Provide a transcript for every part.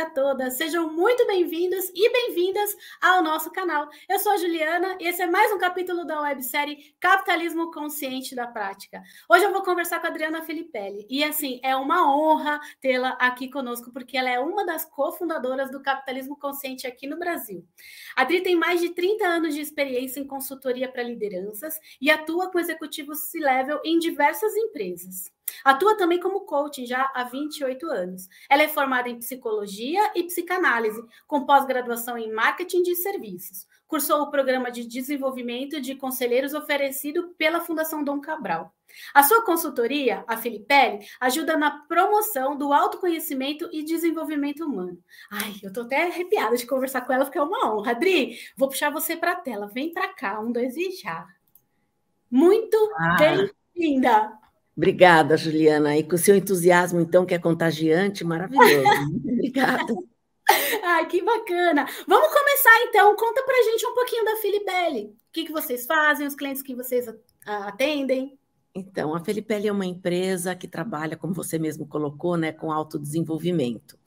a todas, sejam muito bem-vindos e bem-vindas ao nosso canal. Eu sou a Juliana e esse é mais um capítulo da websérie Capitalismo Consciente da Prática. Hoje eu vou conversar com a Adriana Filipelli e, assim, é uma honra tê-la aqui conosco, porque ela é uma das cofundadoras do Capitalismo Consciente aqui no Brasil. A Adri tem mais de 30 anos de experiência em consultoria para lideranças e atua com executivos C-level em diversas empresas. Atua também como coaching já há 28 anos. Ela é formada em psicologia e psicanálise, com pós-graduação em marketing de serviços. Cursou o programa de desenvolvimento de conselheiros oferecido pela Fundação Dom Cabral. A sua consultoria, a Filipelli, ajuda na promoção do autoconhecimento e desenvolvimento humano. Ai, eu tô até arrepiada de conversar com ela, porque é uma honra. Adri, vou puxar você para a tela. Vem para cá, 1, 2 e já. Muito bem-vinda! Obrigada, Juliana. E com o seu entusiasmo, então, que é contagiante, maravilhoso. Muito obrigada. Ai, que bacana. Vamos começar, então. Conta pra gente um pouquinho da Filipelli. O que vocês fazem, os clientes que vocês atendem? Então, a Filipelli é uma empresa que trabalha, como você mesmo colocou, né, com autodesenvolvimento.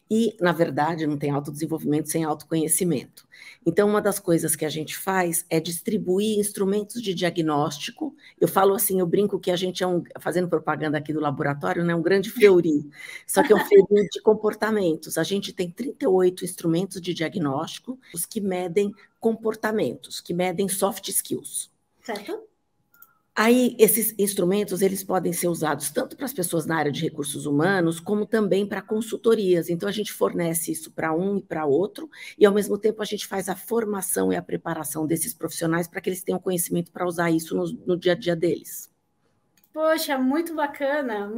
E, na verdade, não tem autodesenvolvimento sem autoconhecimento. Então, uma das coisas que a gente faz é distribuir instrumentos de diagnóstico. Eu falo assim, eu brinco que a gente fazendo propaganda aqui do laboratório, né, um grande fleury, só que é um fleury de comportamentos. A gente tem 38 instrumentos de diagnóstico, os que medem comportamentos, que medem soft skills. Certo. Aí, esses instrumentos, eles podem ser usados tanto para as pessoas na área de recursos humanos, como também para consultorias. Então, a gente fornece isso para um e para outro, e, ao mesmo tempo, a gente faz a formação e a preparação desses profissionais para que eles tenham conhecimento para usar isso no dia a dia deles. Poxa, muito bacana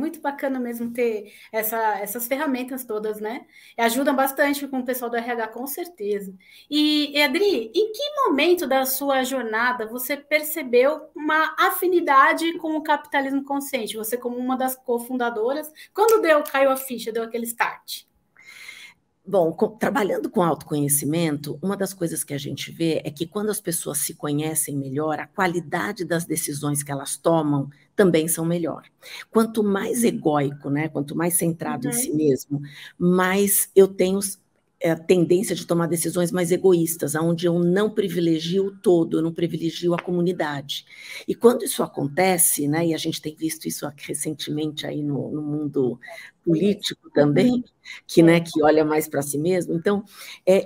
mesmo ter essas ferramentas todas, né? Ajudam bastante com o pessoal do RH, com certeza. E Adri, em que momento da sua jornada você percebeu uma afinidade com o capitalismo consciente? Você, como uma das cofundadoras, quando caiu a ficha, deu aquele start? Bom, trabalhando com autoconhecimento, uma das coisas que a gente vê é que quando as pessoas se conhecem melhor, a qualidade das decisões que elas tomam também são melhor. Quanto mais egóico, né, quanto mais centrado em si mesmo, mais eu tenho a tendência de tomar decisões mais egoístas, onde eu não privilegio o todo, eu não privilegio a comunidade. E quando isso acontece, né, e a gente tem visto isso recentemente aí no mundo político também, que olha mais para si mesmo, então,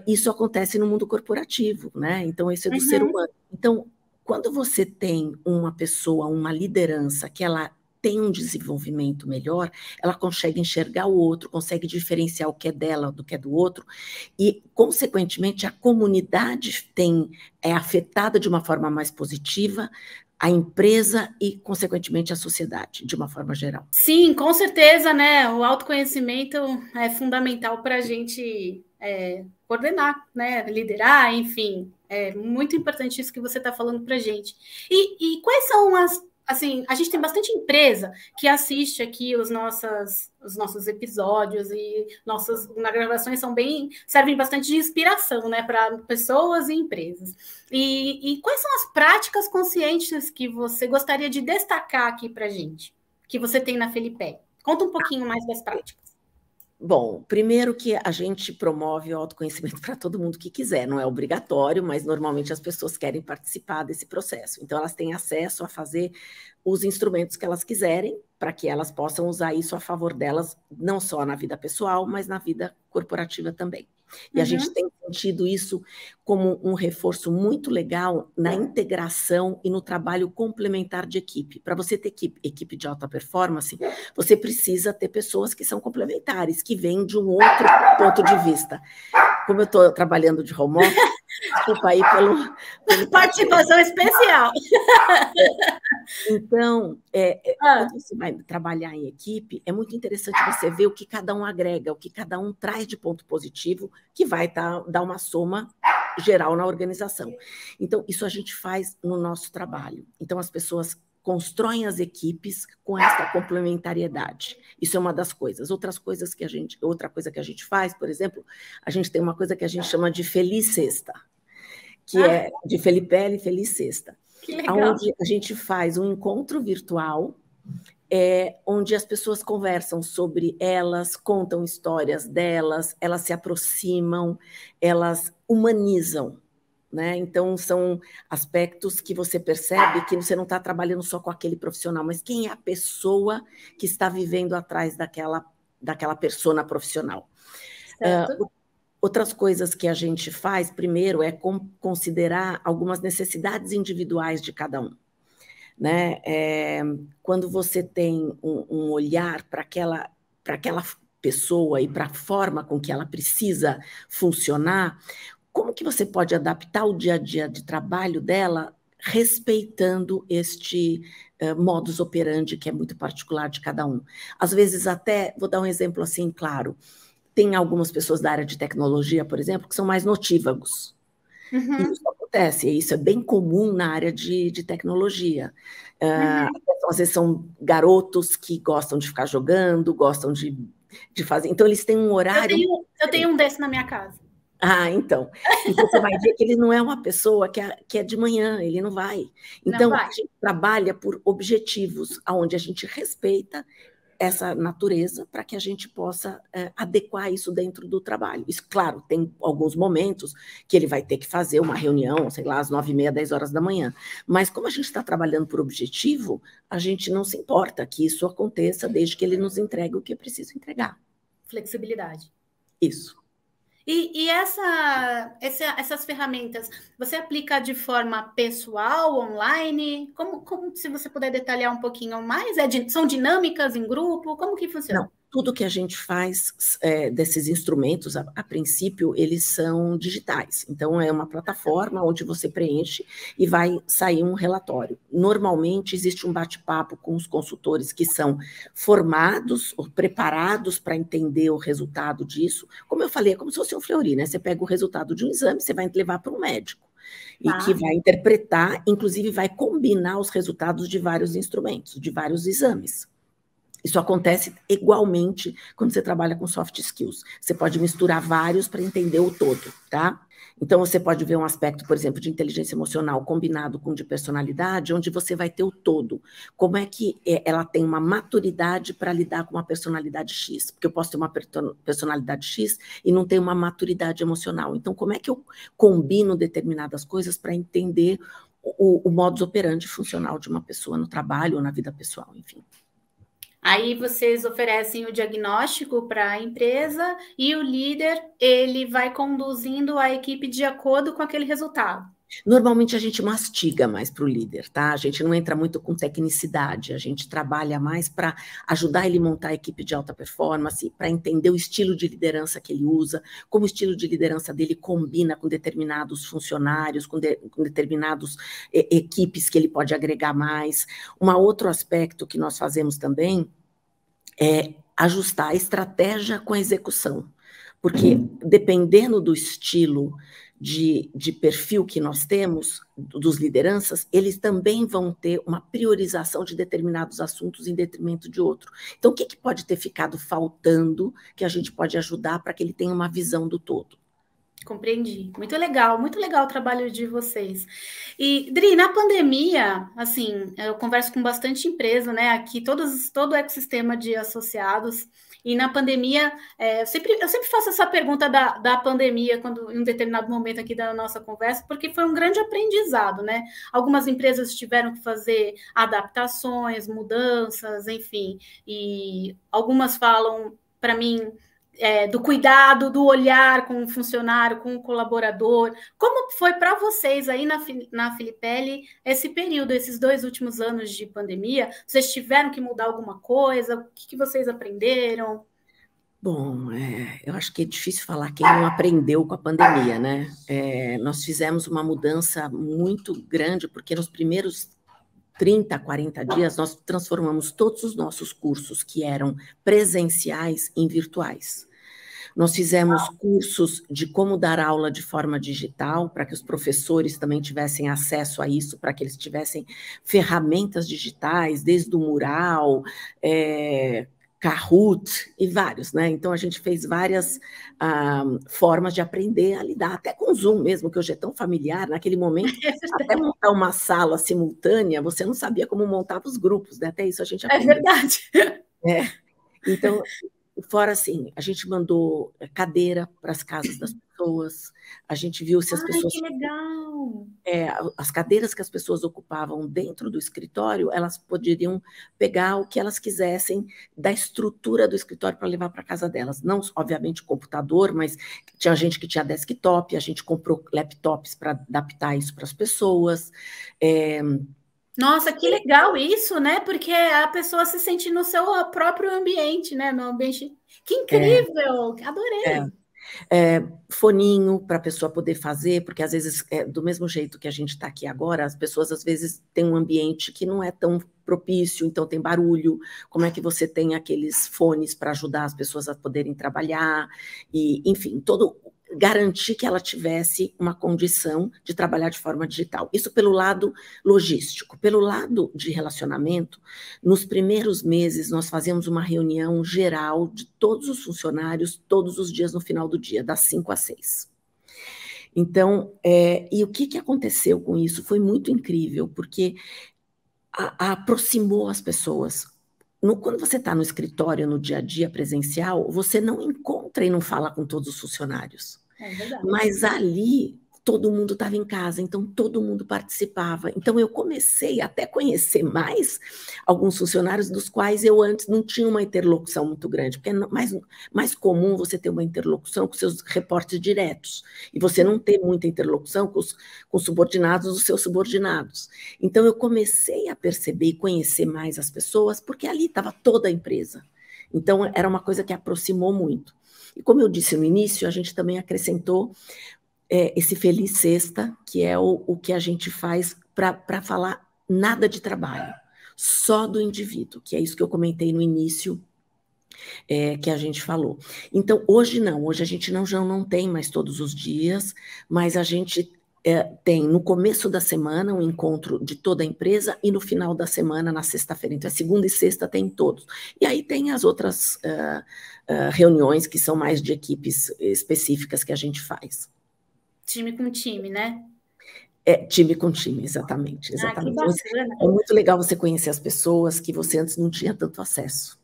isso acontece no mundo corporativo, né? Então, isso é do ser humano. Então, quando você tem uma pessoa, uma liderança, que ela tem um desenvolvimento melhor, ela consegue enxergar o outro, consegue diferenciar o que é dela do que é do outro, e, consequentemente, a comunidade é afetada de uma forma mais positiva, a empresa e, consequentemente, a sociedade, de uma forma geral. Sim, com certeza, né? O autoconhecimento é fundamental para a gente coordenar, né? Liderar, enfim. É muito importante isso que você está falando para a gente. E quais são assim, a gente tem bastante empresa que assiste aqui os nossos episódios e nossas gravações servem bastante de inspiração, né, para pessoas e empresas. E quais são as práticas conscientes que você gostaria de destacar aqui para a gente, que você tem na Filipelli? Conta um pouquinho mais das práticas. Bom, primeiro que a gente promove o autoconhecimento para todo mundo que quiser, não é obrigatório, mas normalmente as pessoas querem participar desse processo. Então, elas têm acesso a fazer os instrumentos que elas quiserem, para que elas possam usar isso a favor delas, não só na vida pessoal, mas na vida corporativa também. E a gente tem sentido isso como um reforço muito legal na integração e no trabalho complementar de equipe. Para você ter equipe de alta performance, você precisa ter pessoas que são complementares, que vêm de um outro ponto de vista. Como eu estou trabalhando de home office, desculpa aí pelo participação especial. Então, quando você vai trabalhar em equipe, é muito interessante você ver o que cada um agrega, o que cada um traz de ponto positivo, que vai dar uma soma geral na organização. Então, isso a gente faz no nosso trabalho. Então, as pessoas constroem as equipes com essa complementariedade. Isso é uma das coisas. Outra coisa que a gente faz, por exemplo, a gente tem uma coisa que a gente chama de Feliz Sexta, que é de Filipelli Feliz Sexta, onde a gente faz um encontro virtual onde as pessoas conversam sobre elas, contam histórias delas, elas se aproximam, elas humanizam. Né? Então, são aspectos que você percebe que você não está trabalhando só com aquele profissional, mas quem é a pessoa que está vivendo atrás daquela persona profissional. Outras coisas que a gente faz, primeiro, é considerar algumas necessidades individuais de cada um. Né? Quando você tem um olhar para aquela pessoa e para a forma com que ela precisa funcionar, como que você pode adaptar o dia a dia de trabalho dela respeitando este modus operandi que é muito particular de cada um? Às vezes até, vou dar um exemplo assim, claro, tem algumas pessoas da área de tecnologia, por exemplo, que são mais notívagos. Uhum. Isso acontece, isso é bem comum na área de tecnologia. Às vezes são garotos que gostam de ficar jogando, gostam de fazer. Então, eles têm um horário. Eu tenho um desse na minha casa. Então. E você vai ver que ele não é uma pessoa que é de manhã, ele não vai. Então, a gente trabalha por objetivos, onde a gente respeita essa natureza para que a gente possa adequar isso dentro do trabalho. Isso, claro, tem alguns momentos que ele vai ter que fazer uma reunião, sei lá, às 9h30, 10 horas da manhã. Mas como a gente está trabalhando por objetivo, a gente não se importa que isso aconteça desde que ele nos entregue o que é preciso entregar. Flexibilidade. Isso. E essas ferramentas, você aplica de forma pessoal, online? Como se você puder detalhar um pouquinho mais? São dinâmicas em grupo? Como que funciona? Não, tudo que a gente faz desses instrumentos, a princípio, eles são digitais. Então, é uma plataforma onde você preenche e vai sair um relatório. Normalmente, existe um bate-papo com os consultores que são formados ou preparados para entender o resultado disso. Como eu falei, é como se fosse um Fleury, né? Você pega o resultado de um exame, você vai levar para um médico. E que vai interpretar, inclusive vai combinar os resultados de vários instrumentos, de vários exames. Isso acontece igualmente quando você trabalha com soft skills. Você pode misturar vários para entender o todo, tá? Então, você pode ver um aspecto, por exemplo, de inteligência emocional combinado com de personalidade, onde você vai ter o todo. Como é que ela tem uma maturidade para lidar com uma personalidade X? Porque eu posso ter uma personalidade X e não ter uma maturidade emocional. Então, como é que eu combino determinadas coisas para entender o modus operandi funcional de uma pessoa no trabalho ou na vida pessoal, enfim. Aí vocês oferecem o diagnóstico para a empresa e o líder, ele vai conduzindo a equipe de acordo com aquele resultado. Normalmente a gente mastiga mais para o líder, tá? A gente não entra muito com tecnicidade, a gente trabalha mais para ajudar ele a montar a equipe de alta performance, para entender o estilo de liderança que ele usa, como o estilo de liderança dele combina com determinados funcionários, com determinados equipes que ele pode agregar mais. Um outro aspecto que nós fazemos também é ajustar a estratégia com a execução, porque dependendo do estilo de perfil que nós temos, dos lideranças, eles também vão ter uma priorização de determinados assuntos em detrimento de outro. Então, o que pode ter ficado faltando que a gente pode ajudar para que ele tenha uma visão do todo? Compreendi. Muito legal o trabalho de vocês. E, Dri, na pandemia, assim, eu converso com bastante empresa, né? Aqui, todo o ecossistema de associados. E na pandemia, eu sempre faço essa pergunta da pandemia, em um determinado momento aqui da nossa conversa, porque foi um grande aprendizado, né? Algumas empresas tiveram que fazer adaptações, mudanças, enfim. E algumas falam, para mim, do cuidado, do olhar com o funcionário, com o colaborador. Como foi para vocês aí na Filipelli esse período, esses 2 últimos anos de pandemia? Vocês tiveram que mudar alguma coisa? O que vocês aprenderam? Bom, eu acho que é difícil falar quem não aprendeu com a pandemia, né? Nós fizemos uma mudança muito grande, porque nos primeiros 30, 40 dias, nós transformamos todos os nossos cursos que eram presenciais em virtuais. Nós fizemos cursos de como dar aula de forma digital, para que os professores também tivessem acesso a isso, para que eles tivessem ferramentas digitais, desde o mural, Kahoot e vários, né? Então a gente fez várias formas de aprender a lidar, até com o Zoom mesmo, que hoje é tão familiar, naquele momento, até montar uma sala simultânea, você não sabia como montava os grupos, né? Até isso a gente aprendeu. É verdade. É. Então, fora assim, a gente mandou cadeira para as casas das pessoas, a gente viu se as pessoas... que legal! As cadeiras que as pessoas ocupavam dentro do escritório, elas poderiam pegar o que elas quisessem da estrutura do escritório para levar para a casa delas. Não, obviamente, computador, mas tinha gente que tinha desktop, a gente comprou laptops para adaptar isso para as pessoas. Nossa, que legal isso, né? Porque a pessoa se sente no seu próprio ambiente, né? No ambiente. Que incrível! Adorei! Foninho para a pessoa poder fazer, porque às vezes, do mesmo jeito que a gente está aqui agora, as pessoas às vezes têm um ambiente que não é tão propício, então tem barulho, como é que você tem aqueles fones para ajudar as pessoas a poderem trabalhar, e, enfim, garantir que ela tivesse uma condição de trabalhar de forma digital. Isso pelo lado logístico. Pelo lado de relacionamento, nos primeiros meses nós fazíamos uma reunião geral de todos os funcionários, todos os dias no final do dia, das 5 às 6. Então, e o que aconteceu com isso? Foi muito incrível, porque aproximou as pessoas. Quando você está no escritório, no dia a dia presencial, você não encontra e não fala com todos os funcionários. É verdade. Mas ali, todo mundo estava em casa, então todo mundo participava. Então eu comecei até a conhecer mais alguns funcionários dos quais eu antes não tinha uma interlocução muito grande, porque é mais comum você ter uma interlocução com seus reportes diretos, e você não ter muita interlocução com os subordinados dos seus subordinados. Então eu comecei a perceber e conhecer mais as pessoas, porque ali estava toda a empresa. Então era uma coisa que aproximou muito. E como eu disse no início, a gente também acrescentou esse Feliz Sexta, que é o que a gente faz para falar nada de trabalho, só do indivíduo, que é isso que eu comentei no início, que a gente falou. Então, hoje não, hoje a gente já não tem mais todos os dias, mas a gente tem no começo da semana um encontro de toda a empresa e no final da semana, na sexta-feira. Então, segunda e sexta tem todos. E aí tem as outras reuniões que são mais de equipes específicas que a gente faz. Time com time, né? Time com time, exatamente. Que bacana. É muito legal você conhecer as pessoas que você antes não tinha tanto acesso.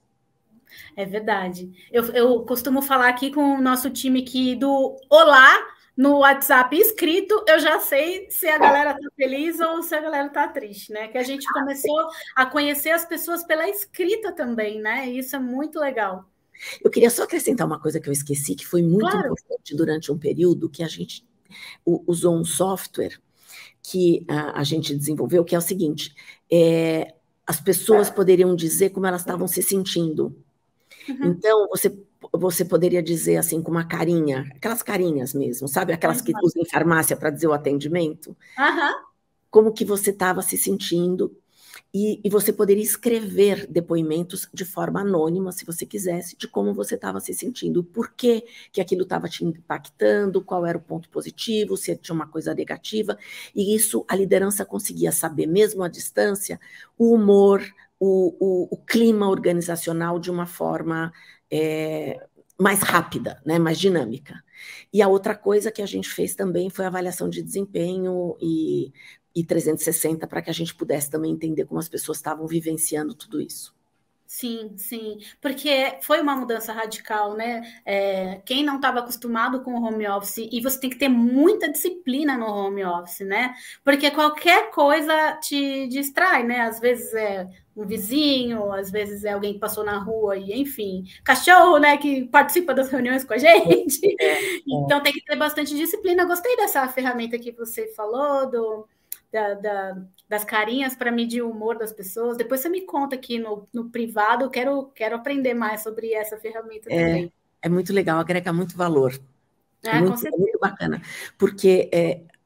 É verdade. Eu costumo falar aqui com o nosso time aqui do Olá, no WhatsApp escrito, eu já sei se a galera está feliz ou se a galera está triste, né? Que a gente começou a conhecer as pessoas pela escrita também, né? E isso é muito legal. Eu queria só acrescentar uma coisa que eu esqueci, que foi muito importante durante um período que a gente usou um software que a gente desenvolveu, que é o seguinte, as pessoas poderiam dizer como elas estavam se sentindo. Então, você poderia dizer assim, com uma carinha, aquelas carinhas mesmo, sabe? Aquelas que usam em farmácia para dizer o atendimento. Como que você estava se sentindo. E você poderia escrever depoimentos de forma anônima, se você quisesse, de como você estava se sentindo, por que aquilo estava te impactando, qual era o ponto positivo, se tinha uma coisa negativa. E isso a liderança conseguia saber, mesmo à distância, o humor, o clima organizacional de uma forma mais rápida, né, mais dinâmica. E a outra coisa que a gente fez também foi a avaliação de desempenho e 360 para que a gente pudesse também entender como as pessoas estavam vivenciando tudo isso. Sim, sim, porque foi uma mudança radical, né? Quem não estava acostumado com o home office, e você tem que ter muita disciplina no home office, né? Porque qualquer coisa te distrai, né? Às vezes é um vizinho, às vezes é alguém que passou na rua, e enfim, cachorro, né, que participa das reuniões com a gente. Então tem que ter bastante disciplina. Gostei dessa ferramenta que você falou, das carinhas para medir o humor das pessoas. Depois você me conta aqui no privado, quero aprender mais sobre essa ferramenta também. É muito legal, agrega muito valor. É muito bacana, porque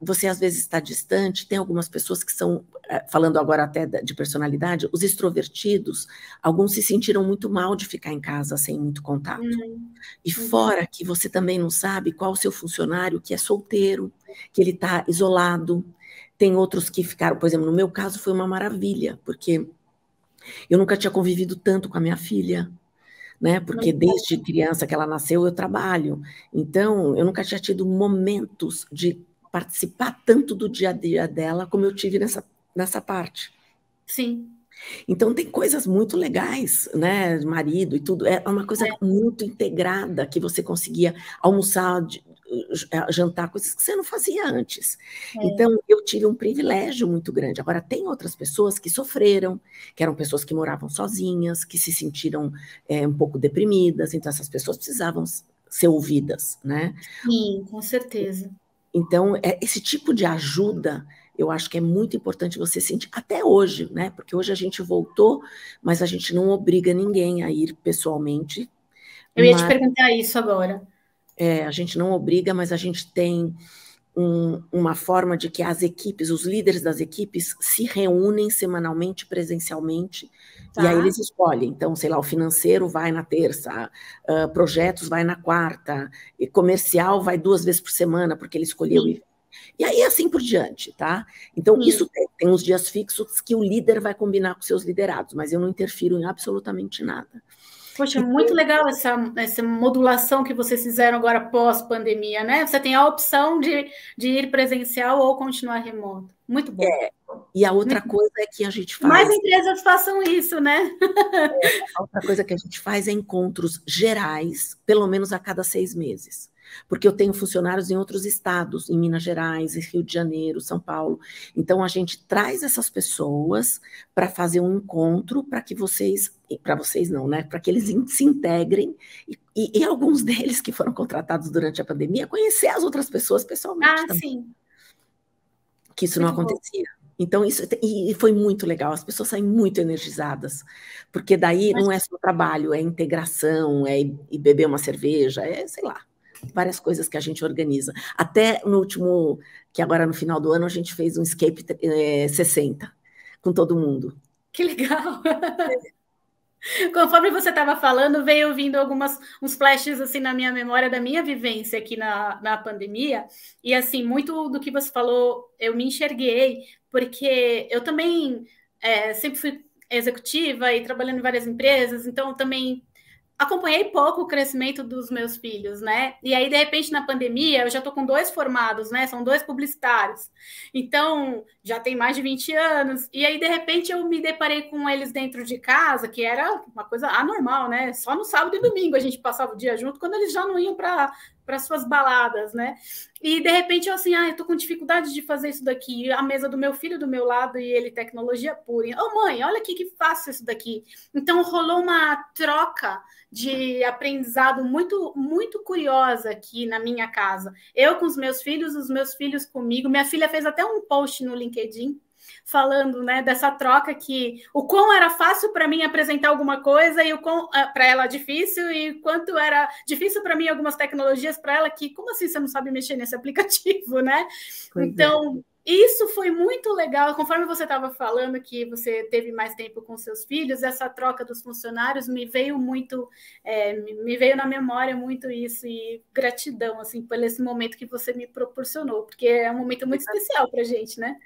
você às vezes está distante, tem algumas pessoas que são, falando agora até de personalidade, os extrovertidos, alguns se sentiram muito mal de ficar em casa sem muito contato. E fora que você também não sabe qual o seu funcionário que é solteiro, que ele está isolado. Tem outros que ficaram, por exemplo, no meu caso foi uma maravilha, porque eu nunca tinha convivido tanto com a minha filha, né? Porque desde criança que ela nasceu, eu trabalho. Então, eu nunca tinha tido momentos de participar tanto do dia a dia dela como eu tive nessa parte. Sim. Então, tem coisas muito legais, né? Marido e tudo. É uma coisa muito integrada que você conseguia almoçar, jantar, coisas que você não fazia antes. Então, eu tive um privilégio muito grande. Agora, tem outras pessoas que sofreram, que eram pessoas que moravam sozinhas, que se sentiram um pouco deprimidas. Então, essas pessoas precisavam ser ouvidas, né? Sim, com certeza. Então, esse tipo de ajuda, eu acho que é muito importante você sentir, até hoje, né? Porque hoje a gente voltou, mas a gente não obriga ninguém a ir pessoalmente. Eu ia te perguntar isso agora. A gente não obriga, mas a gente tem uma forma de que as equipes, os líderes das equipes, se reúnem semanalmente, presencialmente, e aí eles escolhem. Então, sei lá, o financeiro vai na terça, projetos vai na quarta, e comercial vai 2 vezes por semana, porque ele escolheu. E aí, assim por diante, tá? Então, isso tem uns dias fixos que o líder vai combinar com seus liderados, mas eu não interfiro em absolutamente nada. Poxa, muito legal essa modulação que vocês fizeram agora pós-pandemia, né? Você tem a opção de ir presencial ou continuar remoto. Muito bom. E a outra coisa é que a gente faz... Mais empresas façam isso, né? A outra coisa que a gente faz é encontros gerais, pelo menos a cada 6 meses. Porque eu tenho funcionários em outros estados, em Minas Gerais, Rio de Janeiro, São Paulo. Então, a gente traz essas pessoas para fazer um encontro para vocês não, né? Para que eles se integrem e alguns deles que foram contratados durante a pandemia, conhecer as outras pessoas pessoalmente também. Sim. Que isso não acontecia. Então, e foi muito legal, as pessoas saem muito energizadas, porque daí não é só trabalho, é integração, é ir beber uma cerveja, sei lá, várias coisas que a gente organiza. Até no último, que agora no final do ano, a gente fez um Escape 60 com todo mundo. Que legal! Conforme você estava falando, veio vindo uns flashes assim na minha memória da minha vivência aqui na pandemia, e assim, muito do que você falou, eu me enxerguei, porque eu também sempre fui executiva e trabalhando em várias empresas, então também acompanhei pouco o crescimento dos meus filhos, né? E aí, de repente, na pandemia, eu já estou com 2 formados, né? São 2 publicitários. Então, já tem mais de 20 anos. E aí, de repente, eu me deparei com eles dentro de casa, que era uma coisa anormal, né? Só no sábado e domingo a gente passava o dia junto, quando eles já não iam para suas baladas, né? E de repente eu assim, eu tô com dificuldade de fazer isso daqui, a mesa do meu filho do meu lado e ele tecnologia pura. Mãe, olha aqui que fácil isso daqui. Então rolou uma troca de aprendizado muito, muito curiosa aqui na minha casa. Eu com os meus filhos comigo. Minha filha fez até um post no LinkedIn falando, né, dessa troca, que o quão era fácil para mim apresentar alguma coisa e o quão para ela difícil, e quanto era difícil para mim algumas tecnologias, para ela que, como assim você não sabe mexer nesse aplicativo, né? Então, isso foi muito legal. Conforme você estava falando que você teve mais tempo com seus filhos, essa troca dos funcionários me veio muito, me veio na memória muito isso, e gratidão, assim, por esse momento que você me proporcionou, porque é um momento muito especial para a gente, né?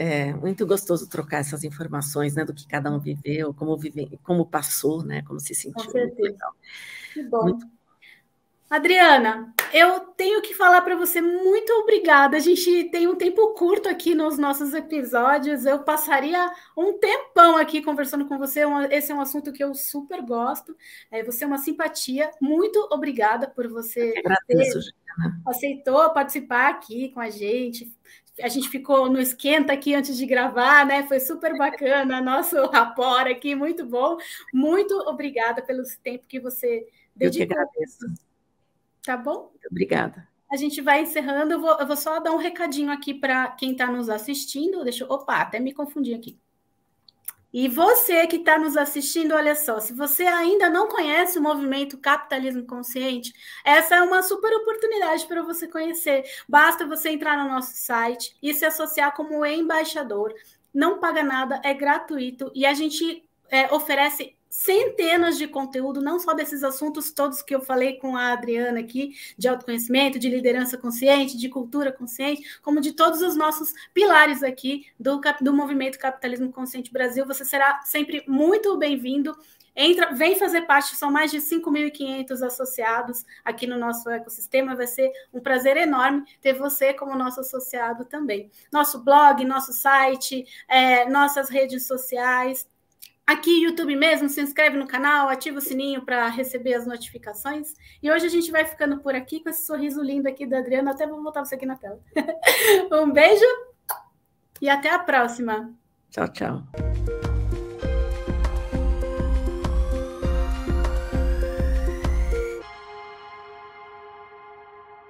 É muito gostoso trocar essas informações, né, do que cada um viveu, como passou, né, como se sentiu. Com certeza. Que bom. Adriana, eu tenho que falar para você muito obrigada. A gente tem um tempo curto aqui nos nossos episódios. Eu passaria um tempão aqui conversando com você. Esse é um assunto que eu super gosto. Você é uma simpatia. Muito obrigada por você aceitou participar aqui com a gente. A gente ficou no esquenta aqui antes de gravar, né? Foi super bacana, nosso rapport aqui, muito bom. Muito obrigada pelo tempo que você dedicou. Eu que agradeço. Tá bom? Muito obrigada. A gente vai encerrando. Eu vou só dar um recadinho aqui para quem está nos assistindo. Opa, até me confundi aqui. E você que está nos assistindo, olha só, se você ainda não conhece o movimento Capitalismo Consciente, essa é uma super oportunidade para você conhecer. Basta você entrar no nosso site e se associar como embaixador. Não paga nada, é gratuito, e a gente oferece centenas de conteúdo, não só desses assuntos todos que eu falei com a Adriana aqui, de autoconhecimento, de liderança consciente, de cultura consciente, como de todos os nossos pilares aqui do Movimento Capitalismo Consciente Brasil. Você será sempre muito bem-vindo. Vem fazer parte, são mais de 5.500 associados aqui no nosso ecossistema, vai ser um prazer enorme ter você como nosso associado também. Nosso blog, nosso site, nossas redes sociais, aqui YouTube mesmo, se inscreve no canal, ativa o sininho para receber as notificações. E hoje a gente vai ficando por aqui com esse sorriso lindo aqui da Adriana, até vou botar você aqui na tela. Um beijo e até a próxima. Tchau, tchau.